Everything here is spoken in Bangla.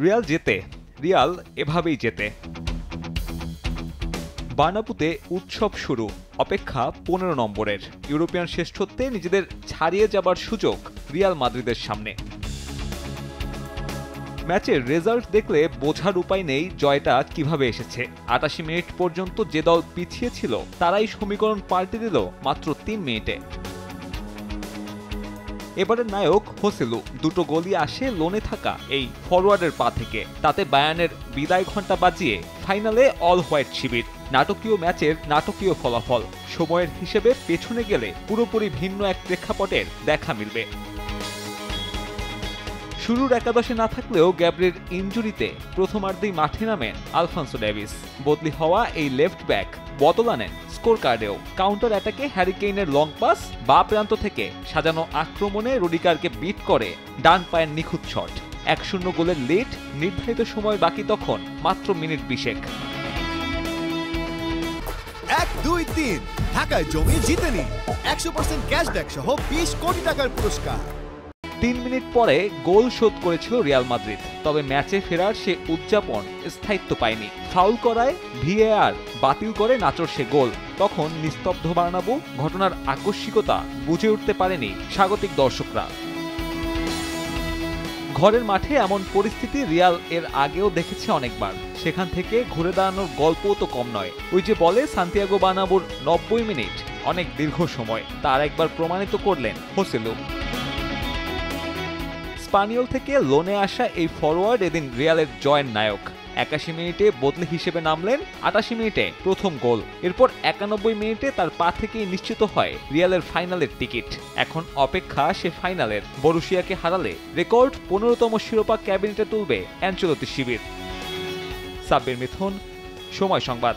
রিয়াল জেতে, রিয়াল এভাবেই জেতে। বার্নাব্যুতে উৎসব শুরু, অপেক্ষা 15 নম্বরের। ইউরোপিয়ান শ্রেষ্ঠত্বে নিজেদের ছাড়িয়ে যাবার সুযোগ রিয়াল মাদ্রিদের সামনে। ম্যাচের রেজাল্ট দেখলে বোঝার উপায় নেই জয়টা কিভাবে এসেছে। 88 মিনিট পর্যন্ত যে দল পিছিয়ে ছিল তারাই সমীকরণ পাল্টে দিল মাত্র 3 মিনিটে। এবারের নায়ক হোসেলু, দুটো গোলই আসে লোনে থাকা এই ফরওয়ার্ডের পা থেকে। তাতে বায়ার্নের বিদায় ঘণ্টা বাজিয়ে ফাইনালে অল হোয়াইট শিবির। নাটকীয় ম্যাচের নাটকীয় ফলাফল। সময়ের হিসেবে পেছনে গেলে পুরোপুরি ভিন্ন এক প্রেক্ষাপটের দেখা মিলবে। শুরুর একাদশে না থাকলেও গ্যাব্রির ইনজুরিতে প্রথমার্ধেই মাঠে নামেন আলফান্সো ডেভিস। বদলি হওয়া এই লেফট ব্যাক বদল আনেন স্কোর কার্ডেও। কাউন্টার অ্যাটাকে হ্যারি কেইনের লং পাস, বা প্রান্ত থেকে সাজানো আক্রমণে রুডিগারকে বিট করে ডান পায়ের নিখুঁত শট। 1-0 গোলের লিড। নির্ধারিত সময় বাকি তখন মাত্র মিনিট 20। 1-2-3 ঢাকায় জমি জিতে নিন 100% ক্যাশব্যাক সহ 20 কোটি টাকার পুরস্কার। 3 মিনিট পরে গোল শোধ করেছিল রিয়াল মাদ্রিদ, তবে ম্যাচে ফেরার সে উদযাপন স্থায়িত্ব পায়নি। ফাউল করায় ভিএআর বাতিল করে নাচোর সে গোল। তখন নিস্তব্ধ বার্নাব্যু। ঘটনার আকস্মিকতা বুঝে উঠতে পারেনি স্বাগতিক দর্শকরা। ঘরের মাঠে এমন পরিস্থিতি রিয়াল এর আগেও দেখেছে অনেকবার। সেখান থেকে ঘুরে দাঁড়ানোর গল্পও তো কম নয়। ওই যে বলে সান্তিয়াগো বার্নাব্যুর 90 মিনিট অনেক দীর্ঘ সময়, তার একবার প্রমাণিত করলেন হোসেলু। স্পানিওল থেকে লোনে আসা এই ফরওয়ার্ড এদিন রিয়ালের জয়ের নায়ক। 81 মিনিটে বদলি হিসেবে নামলেন, 88 মিনিটে প্রথম গোল। এরপর 91 মিনিটে তার পা থেকেই নিশ্চিত হয় রিয়ালের ফাইনালের টিকিট। এখন অপেক্ষা সে ফাইনালের। বরুশিয়াকে হারালে রেকর্ড 15তম শিরোপা ক্যাবিনেটে তুলবে অ্যানচেলোত্তি শিবির। সাব্বির মিথুন, সময় সংবাদ।